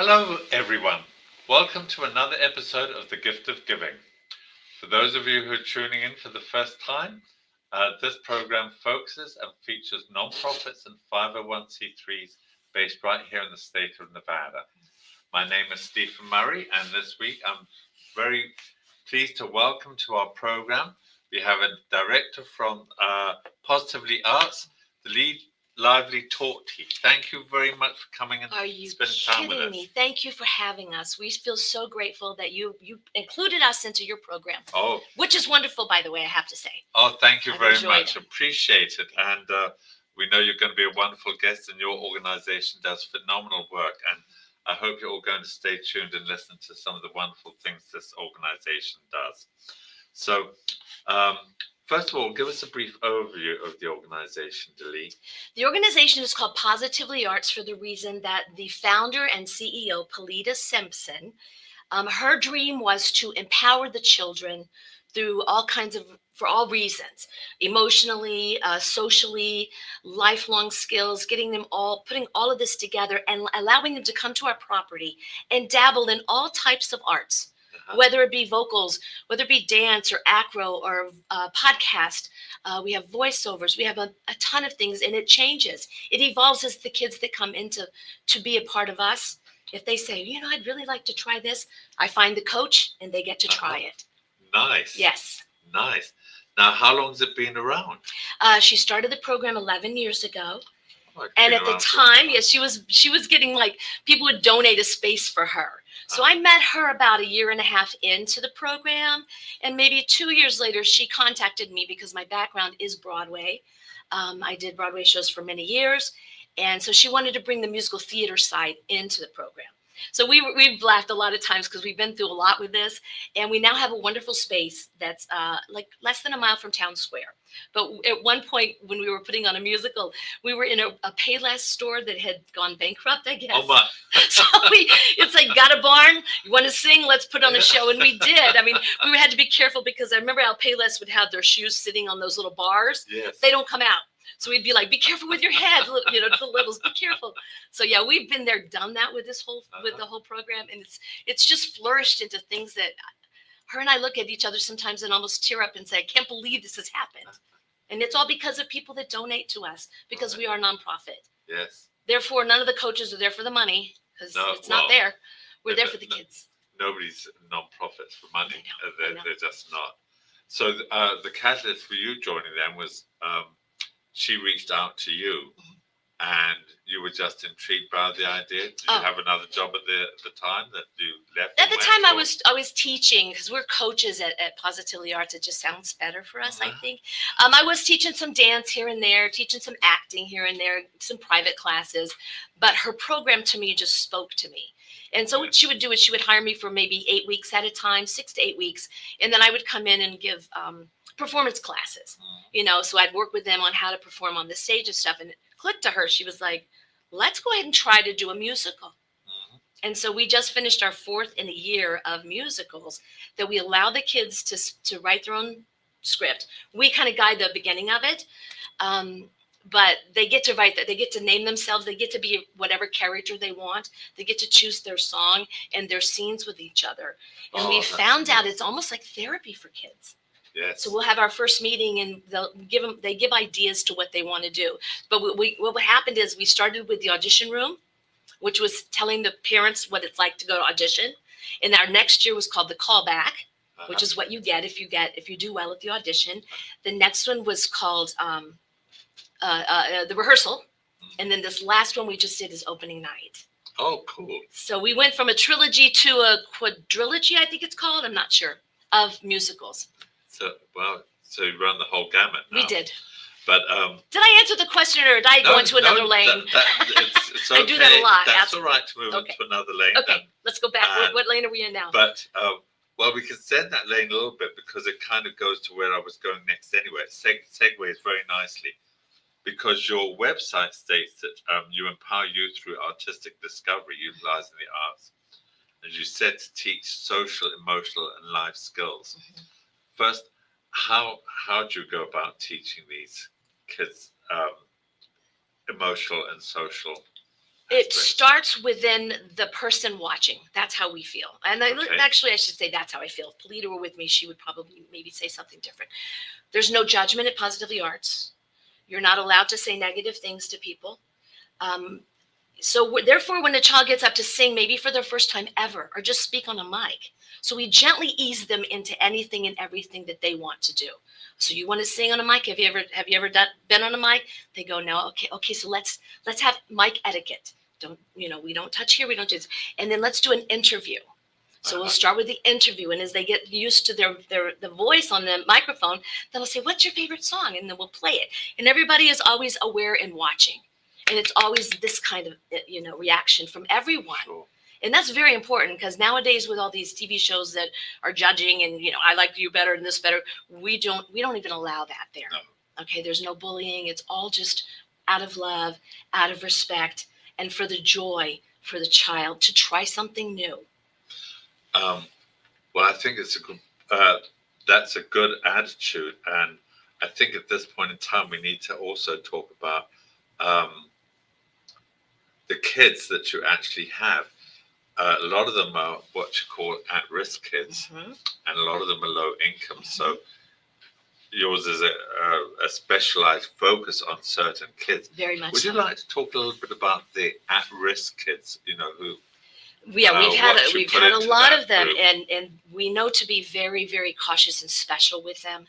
Hello, everyone. Welcome to another episode of The Gift of Giving. For those of you who are tuning in for the first time, this program focuses and features nonprofits and 501c3s based right here in the state of Nevada. My name is Stephen Murray, and this week I'm very pleased to welcome to our program. We have a director from Positively Arts, the lead lively talk team. Thank you very much for coming and spending time with us. Are you kidding me? Thank you for having us. We feel so grateful that you included us into your program. Oh, which is wonderful, by the way, I have to say. Oh, thank you I've very enjoyed much. it. Appreciate it. And we know you're going to be a wonderful guest, and your organization does phenomenal work. And I hope you're all going to stay tuned and listen to some of the wonderful things this organization does. So, first of all, give us a brief overview of the organization, Delee. The organization is called Positively Arts for the reason that the founder and CEO, Palita Simpson, her dream was to empower the children through for all reasons, emotionally, socially, lifelong skills, putting all of this together and allowing them to come to our property and dabble in all types of arts. Whether it be vocals, whether it be dance or acro or podcast, we have voiceovers, we have a ton of things, and it changes. It evolves as the kids that come in to be a part of us. If they say, I'd really like to try this, I find the coach and they get to try it. Nice. Yes. Nice. Now, how long has it been around? She started the program 11 years ago. Oh, and at the time, yes, she was getting like people would donate a space for her. So I met her about a year and a half into the program, and maybe 2 years later, she contacted me because my background is Broadway. I did Broadway shows for many years, and so she wanted to bring the musical theater side into the program. So we've laughed a lot of times because we've been through a lot with this, and we now have a wonderful space that's like less than a mile from Town Square. But at one point when we were putting on a musical, we were in a Payless store that had gone bankrupt, I guess. Oh my! So it's like, got a barn? You want to sing? Let's put on a show, and we did. I mean, we had to be careful because I remember how Payless would have their shoes sitting on those little bars. Yes. They don't come out. So we'd be like, be careful with your head, to the littles, be careful. So yeah, we've been there, done that with with the whole program, and it's just flourished into things that her and I look at each other sometimes and almost tear up and say, I can't believe this has happened. And it's all because of people that donate to us, because we are a nonprofit. Yes. Therefore, none of the coaches are there for the money, because it's not there. We're there for the kids. Nobody's nonprofits for money. I know. They're just not. So the catalyst for you joining them was she reached out to you, and you were just intrigued by the idea. Did you have another job at the time that you left? At the time, I was teaching, because we're coaches at Positively Arts. It just sounds better for us, I think. I was teaching some dance here and there, teaching some acting here and there, some private classes. But her program to me just spoke to me. And so what she would do is she would hire me for maybe 8 weeks at a time, 6 to 8 weeks. And then I would come in and give performance classes, so I'd work with them on how to perform on the stage and stuff. And it clicked to her. She was like, let's go ahead and try to do a musical. And so we just finished our 4th in a year of musicals that we allow the kids to write their own script. We kind of guide the beginning of it. But they get to write that. They get to name themselves. They get to be whatever character they want. They get to choose their song and their scenes with each other. And we found out it's almost like therapy for kids. Yes. So we'll have our first meeting, and they give ideas to what they want to do. But what happened is we started with the audition room, which was telling the parents what it's like to go to audition. And our next year was called the callback, which is what you get if you do well at the audition. The next one was called the rehearsal, and then this last one we just did is opening night. Oh, cool. So we went from a trilogy to a quadrilogy, I think it's called. I'm not sure, of musicals. So you run the whole gamut now. We did. But did I answer the question, or did I go into another lane? It's okay. I do that a lot. That's all right to move into another lane. Okay, let's go back. What lane are we in now? But we can send that lane a little bit because it kind of goes to where I was going next anyway. It segues very nicely, because your website states that you empower youth through artistic discovery, utilizing the arts. As you said, to teach social, emotional, and life skills. First, how do you go about teaching these kids emotional and social It starts within the person watching. That's how we feel. And actually, I should say that's how I feel. If Polita were with me, she would probably maybe say something different. There's no judgment at Positively Arts. You're not allowed to say negative things to people. So therefore, when a child gets up to sing, maybe for their first time ever, or just speak on a mic, so we gently ease them into anything and everything that they want to do. So you want to sing on a mic? Have you ever been on a mic? They go, no. Okay. So let's have mic etiquette. We don't touch here. We don't do this. And then let's do an interview. So we'll start with the interview, and as they get used to the voice on the microphone, they'll say, "What's your favorite song?" And then we'll play it. And everybody is always aware and watching, and it's always this kind of reaction from everyone. Sure. And that's very important, because nowadays with all these TV shows that are judging and I like you better and this better, we don't even allow that there. No. Okay, there's no bullying. It's all just out of love, out of respect, and for the joy for the child to try something new. Well, I think it's that's a good attitude, and I think at this point in time we need to also talk about the kids that you actually have. A lot of them are what you call at-risk kids, and a lot of them are low income. So yours is a specialized focus on certain kids. Very much. Would you like to talk a little bit about the at-risk kids? Who. Yeah, we've had a lot of them, and we know to be very, very cautious and special with them,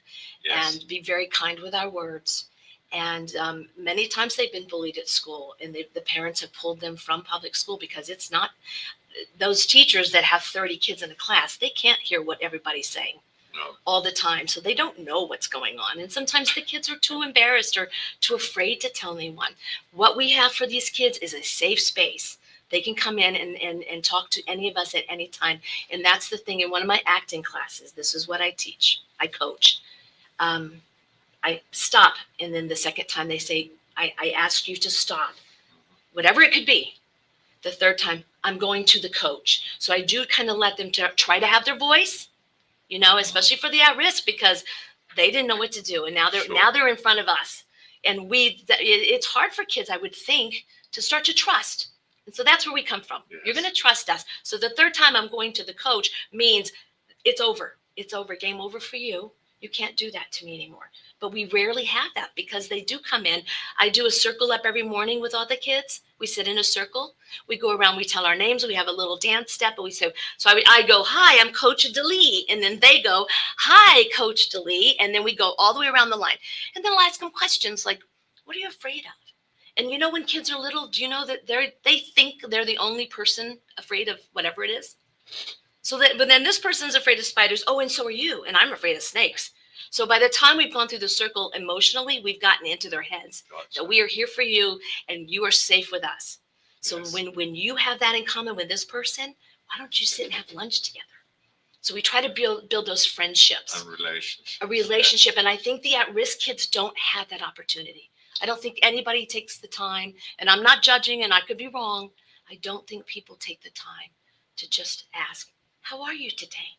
and be very kind with our words. And many times they've been bullied at school, and the parents have pulled them from public school, because it's not those teachers that have 30 kids in a class. They can't hear what everybody's saying all the time, so they don't know what's going on. And sometimes the kids are too embarrassed or too afraid to tell anyone. What we have for these kids is a safe space. They can come in and talk to any of us at any time. And that's the thing. In one of my acting classes, this is what I teach. I coach. I stop. And then the second time they say, I ask you to stop. Whatever it could be. The third time, I'm going to the coach. So I do kind of let them try to have their voice, especially for the at-risk, because they didn't know what to do. And now they're in front of us. And it's hard for kids, I would think, to start to trust. And so that's where we come from. Yes. You're going to trust us. So the third time I'm going to the coach means it's over. It's over. Game over for you. You can't do that to me anymore. But we rarely have that, because they do come in. I do a circle up every morning with all the kids. We sit in a circle. We go around. We tell our names. We have a little dance step. And we say, so I go, "Hi, I'm Coach DeLee." And then they go, "Hi, Coach DeLee." And then we go all the way around the line. And then I'll ask them questions like, "What are you afraid of?" And when kids are little, do you know that they think they're the only person afraid of whatever it is? But then this person's afraid of spiders. Oh, and so are you. And I'm afraid of snakes. So by the time we've gone through the circle emotionally, we've gotten into their heads. Gotcha. That we are here for you and you are safe with us. So yes. when you have that in common with this person, why don't you sit and have lunch together? So we try to build those friendships. A relationship. Yeah. And I think the at-risk kids don't have that opportunity. I don't think anybody takes the time, and I'm not judging, and I could be wrong. I don't think people take the time to just ask, "How are you today?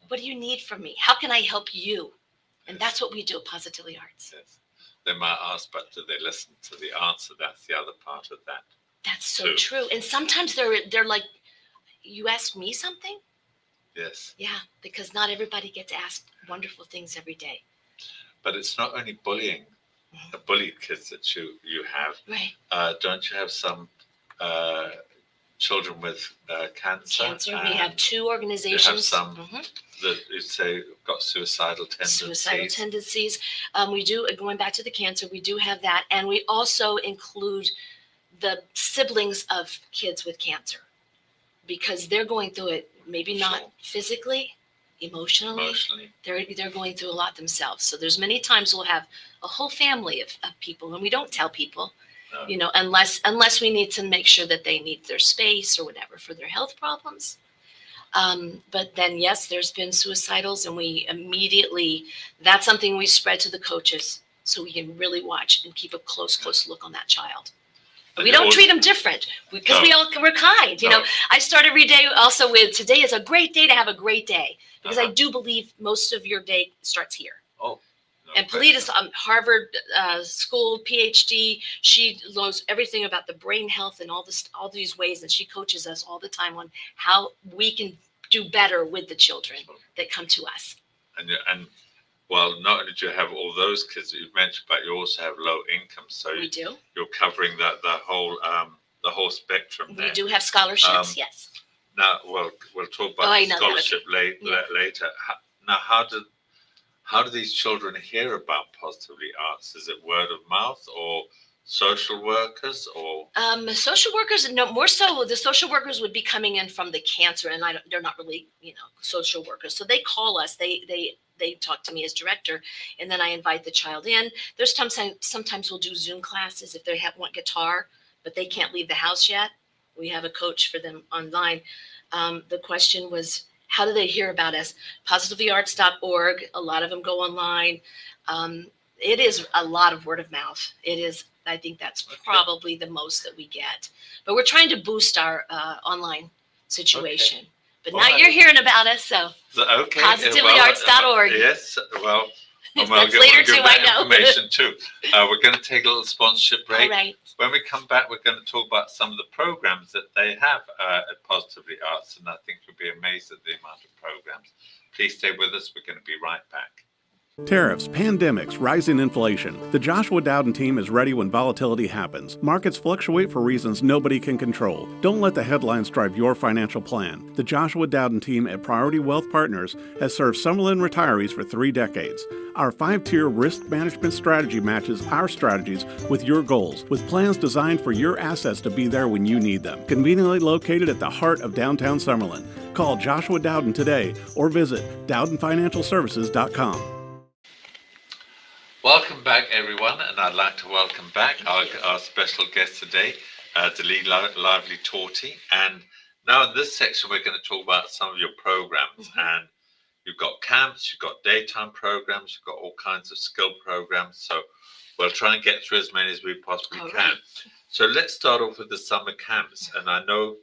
What do you need from me? How can I help you?" And that's what we do at Positively Arts. Yes. They might ask, but do they listen to the answer? That's the other part of that. That's so true. And sometimes they're like, "You asked me something?" Yes. Yeah, because not everybody gets asked wonderful things every day. But it's not only bullying. The bullied kids that you have, right? Don't you have some children with cancer? We have 2 organizations. You have some that you say got suicidal tendencies. We do, going back to the cancer, we do have that, and we also include the siblings of kids with cancer, because they're going through it. Maybe not physically. Emotionally, they're going through a lot themselves. So there's many times we'll have a whole family of people, and we don't tell people, unless we need to make sure that they need their space or whatever for their health problems. But then, yes, there's been suicidals, and we immediately, that's something we spread to the coaches so we can really watch and keep a close look on that child. We don't treat them different, because we're kind. I start every day also with, "Today is a great day to have a great day," because I do believe most of your day starts here. Oh, no. And Polita's Harvard school PhD. She knows everything about the brain health and all these ways, and she coaches us all the time on how we can do better with the children that come to us. And well, not only do you have all those kids that you've mentioned, but you also have low income. So We do. You're covering the whole spectrum there. We do have scholarships, yes. Now, we'll talk about the scholarship Yeah. later. Now, how do these children hear about Positively Arts? Is it word of mouth or social workers or? Social workers, no, more so the social workers would be coming in from the cancer, and they're not really, social workers. So they call us, they talk to me as director, and then I invite the child in. There's sometimes we'll do Zoom classes if they want guitar, but they can't leave the house yet. We have a coach for them online. The question was, how do they hear about us? PositivityArts.org. A lot of them go online. It is a lot of word of mouth. It is. I think that's probably the most that we get. But we're trying to boost our online situation. Okay. But now you're hearing about us, so okay. PositivityArts.org. Yes, well, that's later too, I know. Information too. We're going to take a little sponsorship break. All right. When we come back, we're going to talk about some of the programs that they have at Positively Arts, and I think you'll be amazed at the amount of programs. Please stay with us. We're going to be right back. Tariffs, pandemics, rising inflation. The Joshua Dowden team is ready when volatility happens. Markets fluctuate for reasons nobody can control. Don't let the headlines drive your financial plan. The Joshua Dowden team at Priority Wealth Partners has served Summerlin retirees for 3 decades. Our 5-tier risk management strategy matches our strategies with your goals, with plans designed for your assets to be there when you need them. Conveniently located at the heart of downtown Summerlin. Call Joshua Dowden today or visit DowdenFinancialServices.com. Welcome back, everyone, and I'd like to welcome back our special guest today, Delee Lively Torty. And now in this section, we're going to talk about some of your programs. And you've got camps, you've got daytime programs, you've got all kinds of skill programs. So we'll try and get through as many as we possibly can. Right. So let's start off with the summer camps. And I know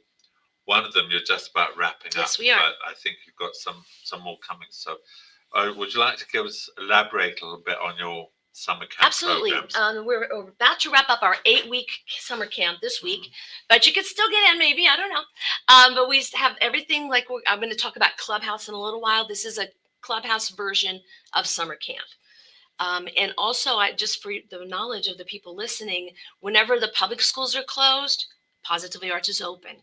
one of them you're just about wrapping up. Yes, we are. But I think you've got some more coming. So would you like to elaborate a little bit on your summer camp Absolutely. We're about to wrap up our 8-week summer camp this week, but you could still get in maybe, I don't know. But we have everything like I'm going to talk about Clubhouse in a little while. This is a Clubhouse version of summer camp. And also, just for the knowledge of the people listening, whenever the public schools are closed, Positively Arts is open.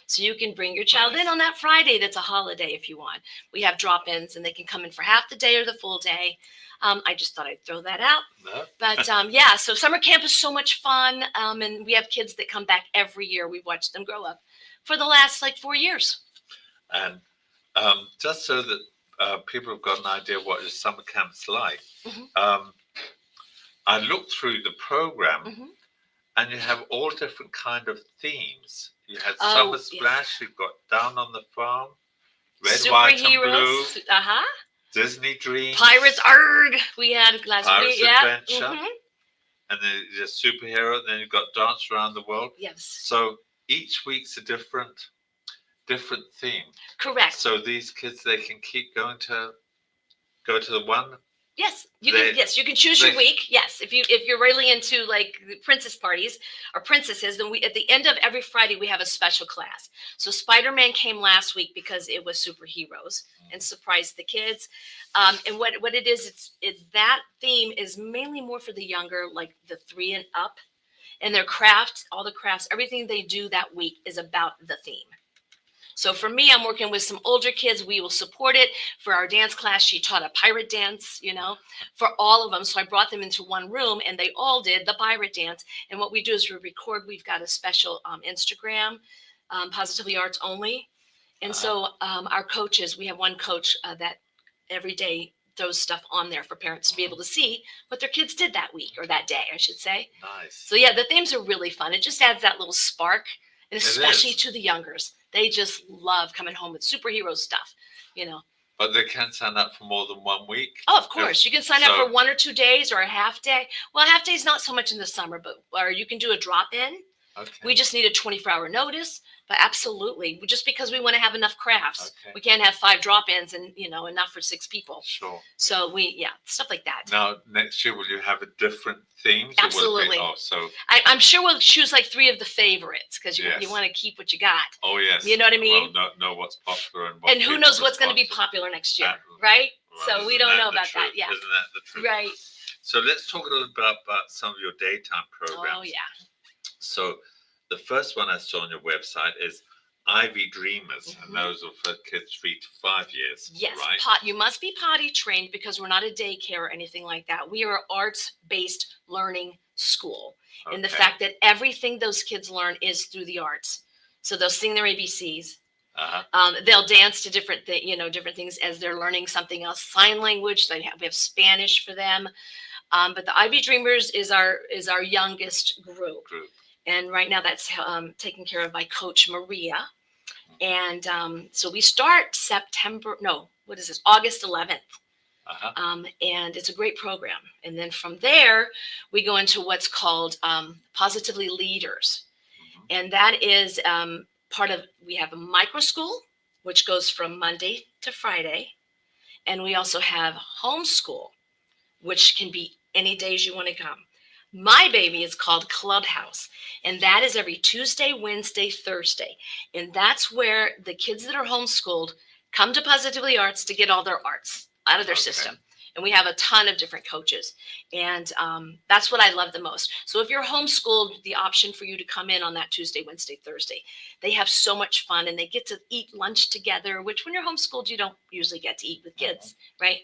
So you can bring your child in on that Friday that's a holiday if you want. We have drop-ins, and they can come in for half the day or the full day. I just thought I'd throw that out. No. But yeah, so summer camp is so much fun. And we have kids that come back every year. We've watched them grow up for the last 4 years. And just so that people have got an idea what your summer camp's like, I looked through the program and you have all different kind of themes. You had Summer Splash, you've got Down on the Farm, Red, White, and Blue, Disney Dreams, Pirates, Arg! We had last week, Adventure, and then there's Superhero, and then you've got Dance Around the World. Yes. So each week's a different theme. Correct. So these kids, they can keep going to the one. Yes, you can choose your week. Yes, if you're really into the princess parties or princesses, then at the end of every Friday we have a special class. So Spider-Man came last week because it was superheroes and surprised the kids. And what it is, it's that theme is mainly more for the younger, like the 3 and up, and their craft, all the crafts, everything they do that week is about the theme. So for me, I'm working with some older kids. We will support it. For our dance class, she taught a pirate dance, for all of them. So I brought them into one room and they all did the pirate dance. And what we do is we record. We've got a special Instagram, Positively Arts only. And so our coaches, we have one coach that every day throws stuff on there for parents to be able to see what their kids did that week or that day, I should say. Nice. So yeah, the themes are really fun. It just adds that little spark, and especially to the youngers. They just love coming home with superhero stuff, But they can sign up for more than 1 week. Oh, of course. You can sign up for 1 or 2 days or a half day. Well, a half day is not so much in the summer, or you can do a drop-in. Okay. We just need a 24-hour notice, but absolutely, just because we want to have enough crafts, we can't have 5 drop-ins and enough for 6 people. Sure. So stuff like that. Now next year, will you have a different theme? Absolutely. So I'm sure we'll choose like 3 of the favorites because you want to keep what you got. Oh yes. You know what I mean? Well, know what's popular and who knows what's going to be popular next year, right? Well, so we don't know about that. Yeah. Isn't that the truth? Right. So let's talk a little bit about some of your daytime programs. Oh yeah. So the first one I saw on your website is Ivy Dreamers, and Mhm. those are for kids 3 to 5 years. Yes, right? you must be potty trained because we're not a daycare or anything like that. We are an arts-based learning school. And the Okay. fact that everything those kids learn is through the arts. So they'll sing their ABCs. They'll dance to different things as they're learning something else. Sign language. We have Spanish for them. But the Ivy Dreamers is our youngest group. And right now that's taken care of by Coach Maria. And so we start August 11th. And it's a great program. And then from there, we go into what's called Positively Leaders. And that is we have a micro school, which goes from Monday to Friday. And we also have homeschool, which can be any days you want to come. My baby is called Clubhouse, and that is every Tuesday, Wednesday, Thursday. And that's where the kids that are homeschooled come to Positively Arts to get all their arts out of their system. And we have a ton of different coaches. And that's what I love the most. So if you're homeschooled, the option for you to come in on that Tuesday, Wednesday, Thursday, they have so much fun and they get to eat lunch together, which when you're homeschooled, you don't usually get to eat with kids, right?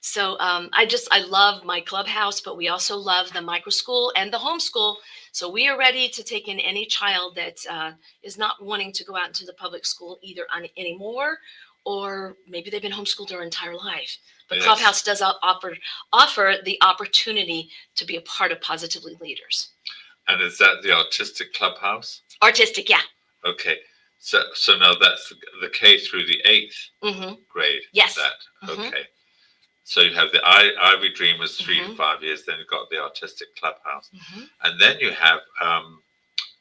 So I love my Clubhouse, but we also love the micro school and the homeschool. So we are ready to take in any child that is not wanting to go out into the public school either anymore, or maybe they've been homeschooled their entire life. But Clubhouse does offer the opportunity to be a part of Positively Leaders. And is that the Artistic Clubhouse? Artistic, yeah. Okay. So now that's the K through the 8th grade. Yes. Okay. So you have the Ivy Dreamers 3 to 5 years, then you've got the Artistic Clubhouse. And then you have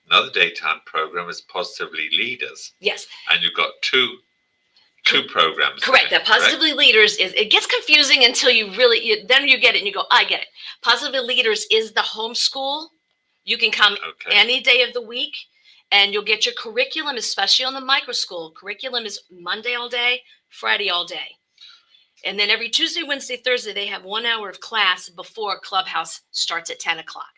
another daytime program is Positively Leaders. Yes. And you've got two programs. Correct. That Positively Leaders it gets confusing until then you get it and you go, I get it. Positively Leaders is the homeschool. You can come any day of the week and you'll get your curriculum, especially on the micro school. Curriculum is Monday all day, Friday all day. And then every Tuesday, Wednesday, Thursday, they have 1 hour of class before Clubhouse starts at 10 o'clock.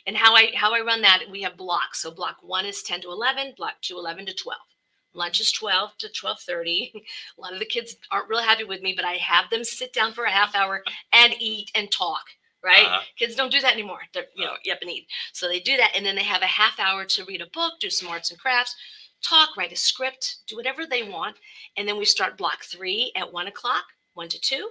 And how I run that, we have blocks. So block 1 is 10 to 11, block 2, 11 to 12. Lunch is 12 to 12:30. A lot of the kids aren't real happy with me, but I have them sit down for a half hour and eat and talk, right? Kids don't do that anymore. They're, up and eat. So they do that. And then they have a half hour to read a book, do some arts and crafts, talk, write a script, do whatever they want. And then we start block 3 at 1 o'clock. 1 to 2,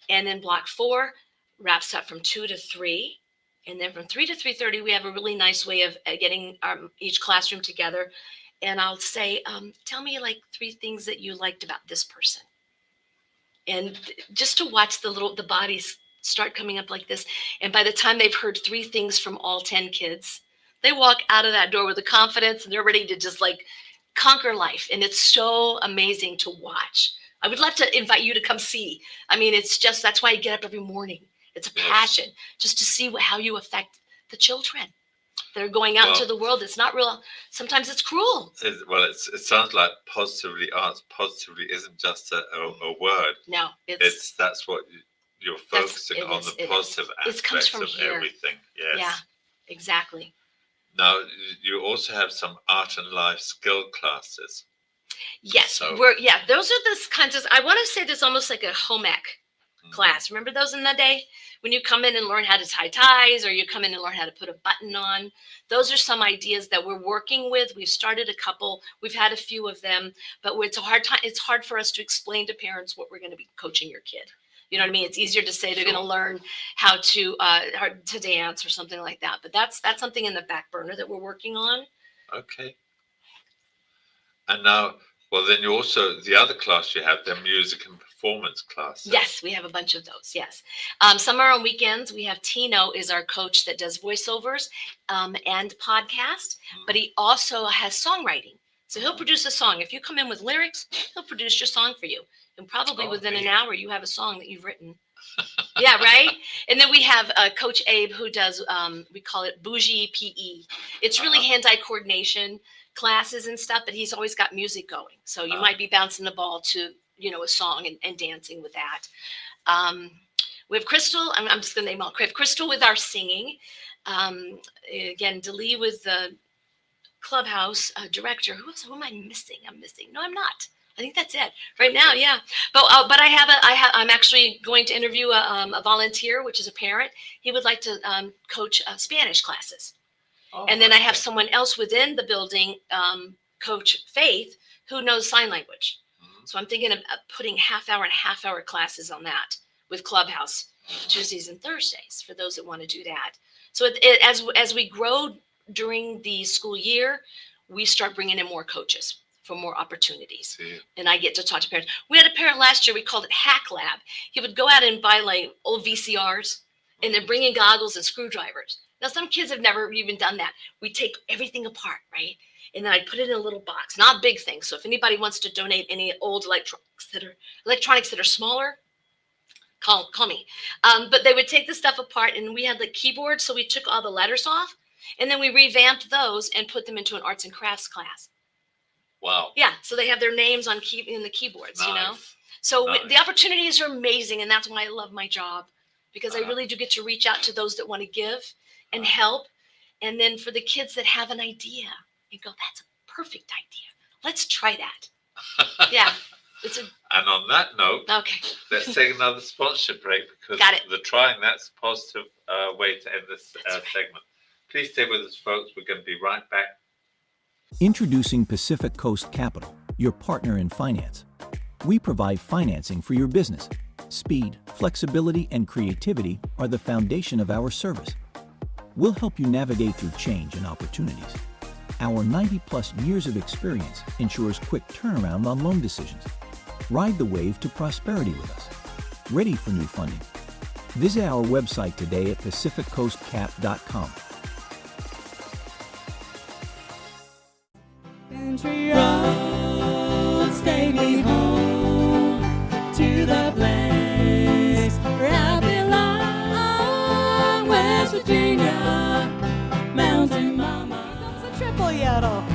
and then block 4 wraps up from 2 to 3, and then from 3 to 3:30 we have a really nice way of getting each classroom together, and I'll say, tell me like 3 things that you liked about this person, and just to watch the bodies start coming up like this, and by the time they've heard 3 things from all 10 kids, they walk out of that door with the confidence and they're ready to just like conquer life, and it's so amazing to watch. I would love to invite you to come see. I mean, that's why I get up every morning. It's a passion just to see how you affect the children. They're going out into the world. It's not real. Sometimes it's cruel. It sounds like Positively Arts. Positively isn't just a word. No, that's what you're focusing on, the positive aspects of everything. Yes. Yeah, exactly. Now, you also have some art and life skill classes. Yes, those are the kinds of, I want to say there's almost like a home ec class. Remember those in the day? When you come in and learn how to tie ties, or you come in and learn how to put a button on. Those are some ideas that we're working with. We've started a couple. We've had a few of them, but it's a hard time. It's hard for us to explain to parents what we're going to be coaching your kid. You know what I mean? It's easier to say they're going to learn how to dance or something like that. But that's something in the back burner that we're working on. Okay. And now, well, then you also, the other class you have, the music and performance classes. Yes, we have a bunch of those. Yes. Some are on weekends. We have Tino is our coach that does voiceovers and podcast, but he also has songwriting. So he'll produce a song. If you come in with lyrics, he'll produce your song for you. And probably within an hour, you have a song that you've written. Yeah, right? And then we have Coach Abe who does, we call it Bougie PE. It's really hand-eye coordination classes and stuff, but he's always got music going. So you might be bouncing the ball to, a song and dancing with that. We have Crystal. I'm just going to name all. We have Crystal with our singing. Again, Delee with the clubhouse director. Who am I missing? No, I'm not. I think that's it right now. Yeah, but I'm actually going to interview a volunteer, which is a parent. He would like to coach Spanish classes, and then I have someone else within the building, Coach Faith, who knows sign language. So I'm thinking of putting half-hour classes on that with Clubhouse Tuesdays and Thursdays for those that want to do that. So as we grow during the school year, we start bringing in more coaches for more opportunities. And I get to talk to parents. We had a parent last year, we called it Hack Lab. He would go out and buy like old VCRs and then bring in goggles and screwdrivers. Now, some kids have never even done that. We take everything apart, right? And then I put it in a little box, not big things. So if anybody wants to donate any old electronics that are smaller, call me. But they would take the stuff apart, and we had the keyboard, so we took all the letters off, and then we revamped those and put them into an arts and crafts class. Wow. Yeah, so they have their names in the keyboards, So the opportunities are amazing, and that's why I love my job, because I really do get to reach out to those that want to give and help, and then for the kids that have an idea, you go, that's a perfect idea. Let's try that. Yeah. And on that note, okay. Let's take another sponsorship break, because that's a positive way to end this segment. Please stay with us, folks. We're going to be right back. Introducing Pacific Coast Capital, your partner in finance. We provide financing for your business. Speed, flexibility, and creativity are the foundation of our service. We'll help you navigate through change and opportunities. Our 90-plus years of experience ensures quick turnaround on loan decisions. Ride the wave to prosperity with us. Ready for new funding? Visit our website today at pacificcoastcap.com. Country roads take me home to the place where I belong, West Virginia, Mountain Mama. Here comes a triple yodel.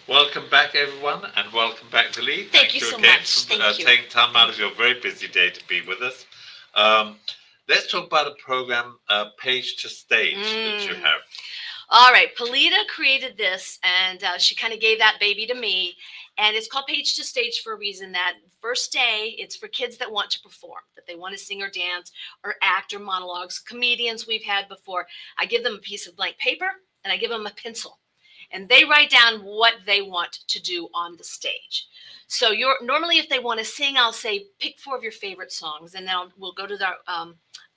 Welcome back, everyone, and welcome back, Delee. Thank you so again much. for Thank you. taking time out of your very busy day to be with us. Let's talk about a program, Page to Stage, that you have. All right, Polita created this, and she kind of gave that baby to me. And it's called Page to Stage for a reason. That first day, it's for kids that want to perform, that they want to sing or dance or act or monologues. Comedians we've had before. I give them a piece of blank paper, and I give them a pencil. And they write down what they want to do on the stage. So normally if they want to sing, I'll say, pick 4 of your favorite songs. And then we'll go to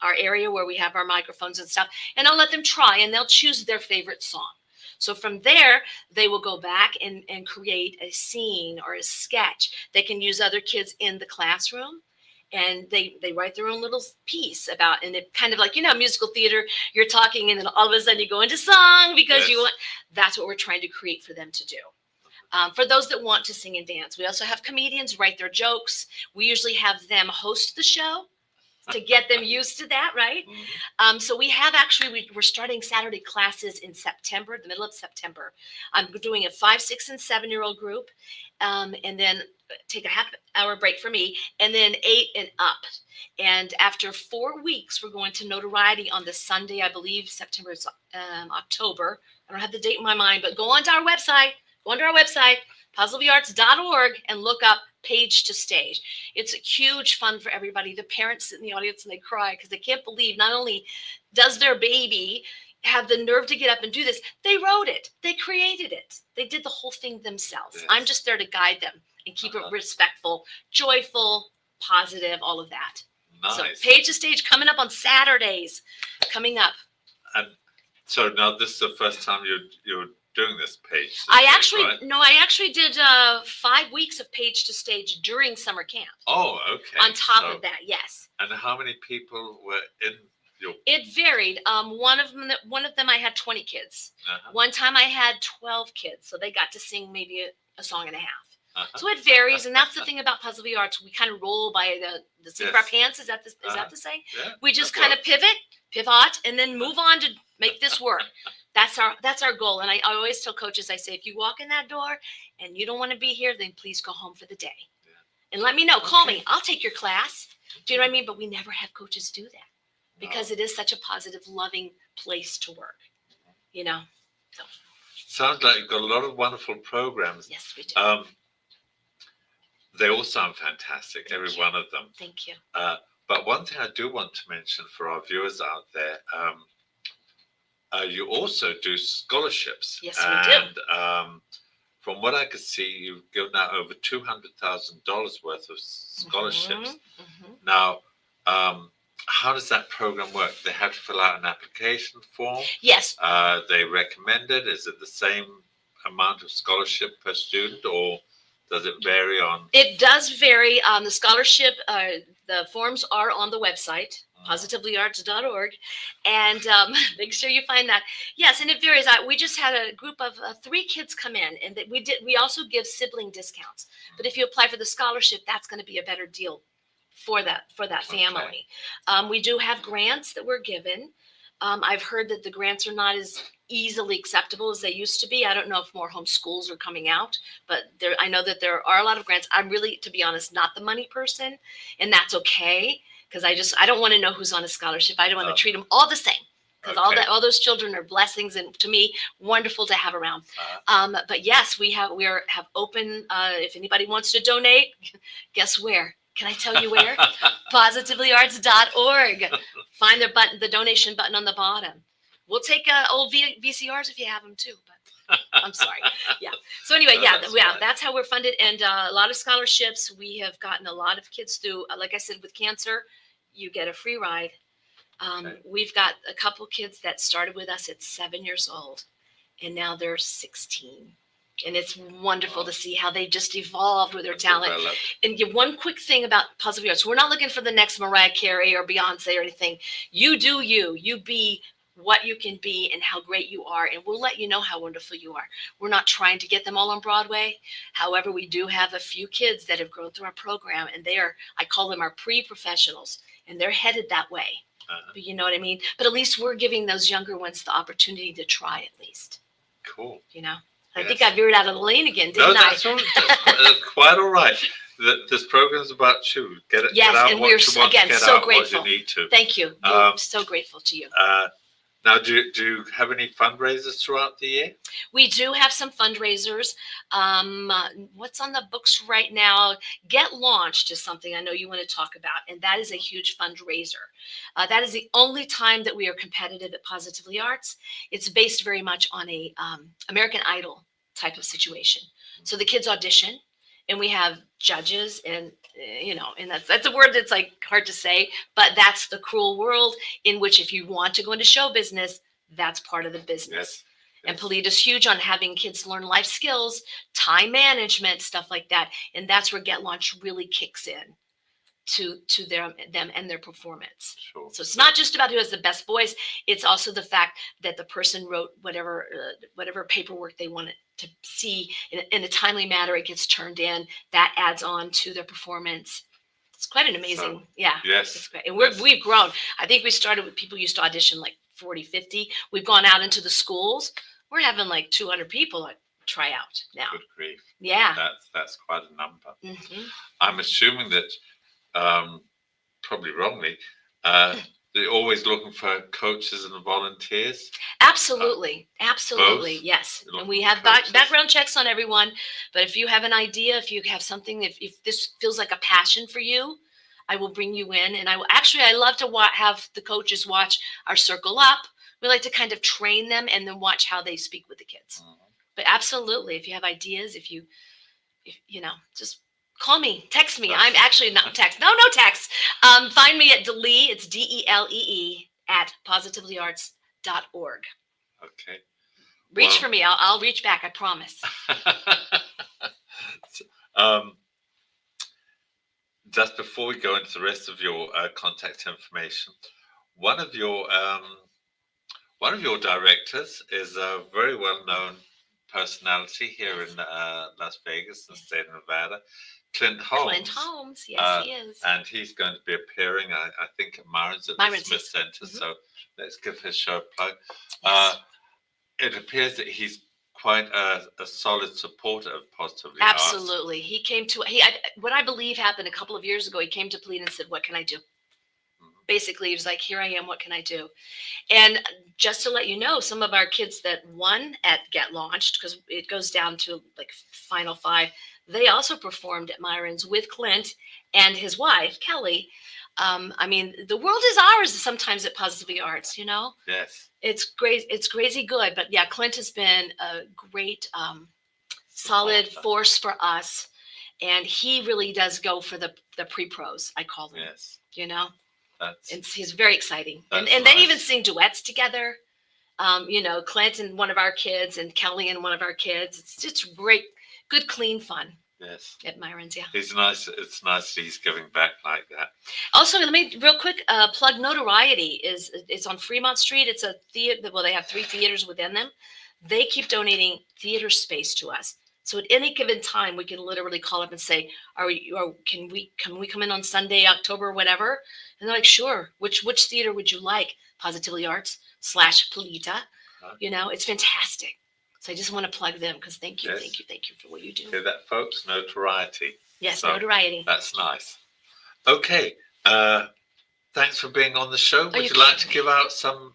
our area where we have our microphones and stuff. And I'll let them try, and they'll choose their favorite song. So from there, they will go back and create a scene or a sketch. They can use other kids in the classroom. And they write their own little piece about, and it kind of like, musical theater, you're talking and then all of a sudden you go into song because you want, that's what we're trying to create for them to do. For those that want to sing and dance, we also have comedians write their jokes. We usually have them host the show to get them used to that, right? So we have we're starting Saturday classes in September, the middle of September. I'm doing a 5, 6, and 7-year-old group, and then take a half-hour break for me, and then 8 and up. And after 4 weeks, we're going to Notoriety on the Sunday, I believe September is October. I don't have the date in my mind, but go onto our website, positivearts.org, and look up Page to Stage. It's a huge fun for everybody. The parents sit in the audience and they cry because they can't believe not only does their baby have the nerve to get up and do this? They wrote it. They created it. They did the whole thing themselves. Yes. I'm just there to guide them and keep it respectful, joyful, positive, all of that. Nice. So Page to Stage coming up on Saturdays. Coming up. And so now this is the first time you're doing this Page to I Stage, actually did 5 weeks of Page to Stage during summer camp. Oh, okay. On top of that, yes. And how many people were in your? It varied. One of them I had 20 kids. One time I had 12 kids, so they got to sing maybe a song and a half. So it varies, and that's the thing about Puzzle V Arts. We kind of roll by the seat of our pants. Is that the saying? Yeah, We just kind of pivot, and then move on to make this work. That's our goal. And I always tell coaches, I say, if you walk in that door and you don't want to be here, then please go home for the day. Yeah. And let me know. Call me. I'll take your class. Do you know what I mean? But we never have coaches do that because it is such a positive, loving place to work. You know. So. Sounds like you've got a lot of wonderful programs. Yes, we do. They all sound fantastic, every one of them. Thank you. But one thing I do want to mention for our viewers out there, you also do scholarships. Yes, we do. And from what I could see, you've given out over $200,000 worth of scholarships. Mm-hmm. Now, how does that program work? They have to fill out an application form? Yes. They recommend it? Is it the same amount of scholarship per student, or does it vary on? It does vary. The scholarship, the forms are on the website, positivelyarts.org, and make sure you find that. Yes, and it varies. We just had a group of 3 kids come in, and we also give sibling discounts. But if you apply for the scholarship, that's going to be a better deal for that family. Okay. We do have grants that we're given. I've heard that the grants are not as easily acceptable as they used to be. I don't know if more homeschools are coming out, but I know that there are a lot of grants. I'm really, to be honest, not the money person, and that's okay, because I don't want to know who's on a scholarship. I don't want to treat them all the same, because all those children are blessings, and to me, wonderful to have around. But yes, we have open. If anybody wants to donate, guess where? Can I tell you where? Positivelyarts.org. Find the donation button on the bottom. We'll take old VCRs if you have them too, but I'm sorry. Yeah. So anyway, that's how we're funded, and a lot of scholarships. We have gotten a lot of kids through. Like I said, with cancer, you get a free ride. We've got a couple kids that started with us at 7 years old, and now they're 16. And it's wonderful to see how they just evolved with their talent. And give one quick thing about Puzzle V Arts. We're not looking for the next Mariah Carey or Beyonce or anything. You do you. You be what you can be and how great you are, and we'll let you know how wonderful you are. We're not trying to get them all on Broadway. However, we do have a few kids that have grown through our program, and I call them our pre-professionals, and they're headed that way. But you know what I mean? But at least we're giving those younger ones the opportunity to try at least. Cool. You know? I think I veered out of the lane again, didn't I? That's quite all right. This program is about you. Get out and what we're you want, again get so out grateful. what you need to. Thank you. We're so grateful to you. Now, do you have any fundraisers throughout the year? We do have some fundraisers. What's on the books right now? Get Launched is something I know you want to talk about, and that is a huge fundraiser. That is the only time that we are competitive at Positively Arts. It's based very much on a American Idol type of situation. So the kids audition, and we have judges, and and that's a word that's like hard to say, but that's the cruel world in which if you want to go into show business, that's part of the business. Yes. And Polita's huge on having kids learn life skills, time management, stuff like that. And that's where Get Launched really kicks in to them and their performance. Sure. So it's not just about who has the best voice. It's also the fact that the person wrote whatever paperwork they wanted to see in a timely manner. It gets turned in. That adds on to their performance. It's quite an amazing, Yes. It's great. And we've grown. I think we started with people used to audition like 40, 50. We've gone out into the schools. We're having like 200 people try out now. Good grief. Yeah. That's quite a number. Mm-hmm. I'm assuming that, probably wrongly, they're always looking for coaches and volunteers. Absolutely. Both? Yes. And we have background checks on everyone. But if you have an idea, if you have something, if this feels like a passion for you, I will bring you in, and I love to have the coaches watch our Circle Up. We like to kind of train them and then watch how they speak with the kids. But absolutely, if you have ideas, if just call me, text me. I'm actually not text. No text. Find me at Delee. It's DELEE at positivelyarts.org. Okay. Reach for me. I'll reach back. I promise. Just before we go into the rest of your contact information, one of your directors is a very well-known personality here in Las Vegas, the state of Nevada, Clint Holmes. Clint Holmes, yes, he is. And he's going to be appearing, I think, at Myron's at the Smith Center. So let's give his show a plug. Yes. It appears that he's quite a solid supporter of Positively Arts. Absolutely. He came to, what I believe happened a couple of years ago, he came to Polita and said, what can I do? Basically, he was like, here I am, what can I do? And just to let you know, some of our kids that won at Get Launched, because it goes down to like final 5, they also performed at Myron's with Clint and his wife, Kelly. I mean, the world is ours sometimes at Positively Arts, Yes. It's great. It's crazy good. But yeah, Clint has been a great, solid force for us. And he really does go for the pre-pros, I call them. Yes. He's very exciting. And nice. They even sing duets together. Clint and one of our kids and Kelly and one of our kids. It's just great, good, clean fun. Yes. At Myron's, yeah. It's nice that he's giving back like that. Also, let me real quick plug Notoriety. It's on Fremont Street. It's a theater. Well, they have 3 theaters within them. They keep donating theater space to us. So at any given time, we can literally call up and say, can we come in on Sunday, October, whatever? And they're like, sure. Which theater would you like? Positively Arts / Polita. It's fantastic. So I just want to plug them because thank you for what you do. Hear that, folks? Notoriety. Yes, Notoriety. That's nice. Okay. Thanks for being on the show. Would you like to give out some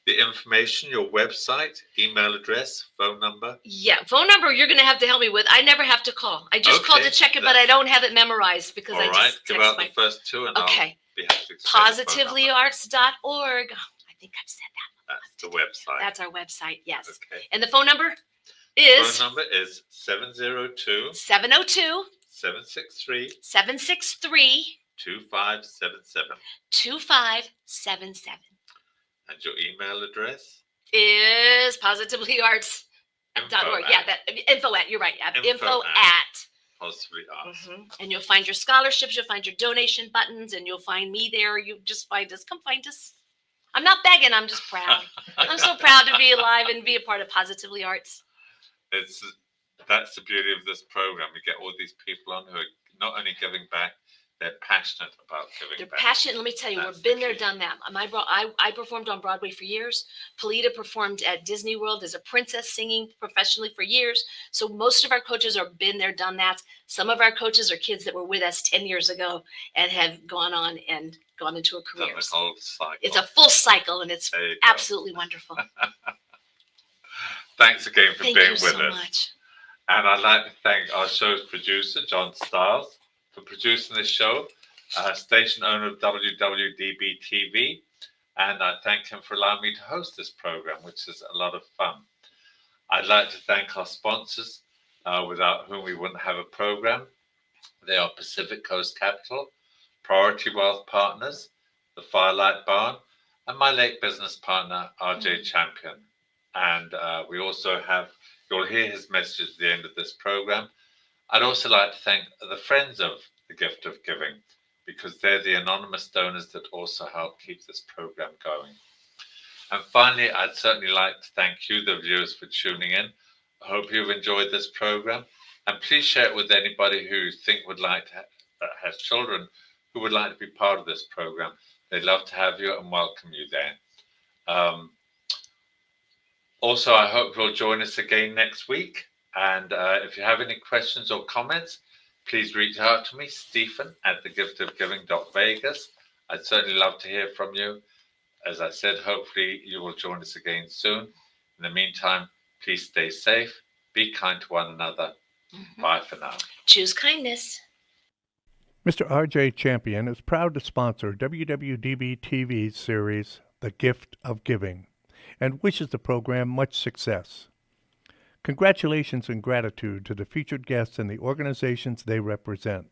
the information, your website, email address, phone number? Yeah, phone number you're going to have to help me with. I never have to call. I just called to check it, but I don't have it memorized because I just text give out the first 2 and I'll be happy to Positivelyarts.org. I think I've said that. That's the website. That's our website, yes. Okay. And the phone number is? Phone number is 702 763 2577. 2577. And your email address? Is positivelyarts.org. Yeah, info at, you're right. Info at. Positively Arts. And you'll find your scholarships, you'll find your donation buttons, and you'll find me there. You just find us. Come find us. I'm not begging. I'm just proud. I'm so proud to be alive and be a part of Positively Arts. That's the beauty of this program. We get all these people on who are not only giving back, they're passionate about giving back. They're passionate. Let me tell you, we've been there, done that. I performed on Broadway for years. Polita performed at Disney World as a princess singing professionally for years. So most of our coaches have been there, done that. Some of our coaches are kids that were with us 10 years ago and have gone on and gone into a career. Done the whole cycle. It's a full cycle and it's absolutely wonderful. Thanks again for being with us. Thank you so much. And I'd like to thank our show's producer, John Stiles, for producing this show, station owner of WWDBTV, and I thank him for allowing me to host this program, which is a lot of fun. I'd like to thank our sponsors, without whom we wouldn't have a program. They are Pacific Coast Capital, Priority Wealth Partners, the Firelight Barn, and my late business partner, RJ Champion. And we also have, you'll hear his message at the end of this program. I'd also like to thank the friends of the Gift of Giving, because they're the anonymous donors that also help keep this program going. And finally, I'd certainly like to thank you, the viewers, for tuning in. I hope you've enjoyed this program, and please share it with anybody who you think would like to has children who would like to be part of this program. They'd love to have you and welcome you there. Also, I hope you'll join us again next week. And if you have any questions or comments, please reach out to me, Stephen at thegiftofgiving.vegas. I'd certainly love to hear from you. As I said, hopefully you will join us again soon. In the meantime, please stay safe, be kind to one another. Bye for now. Choose kindness. Mr. R.J. Champion is proud to sponsor WWDB-TV's series, The Gift of Giving, and wishes the program much success. Congratulations and gratitude to the featured guests and the organizations they represent.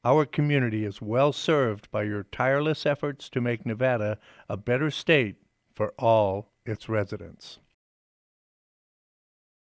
Our community is well served by your tireless efforts to make Nevada a better state for all its residents.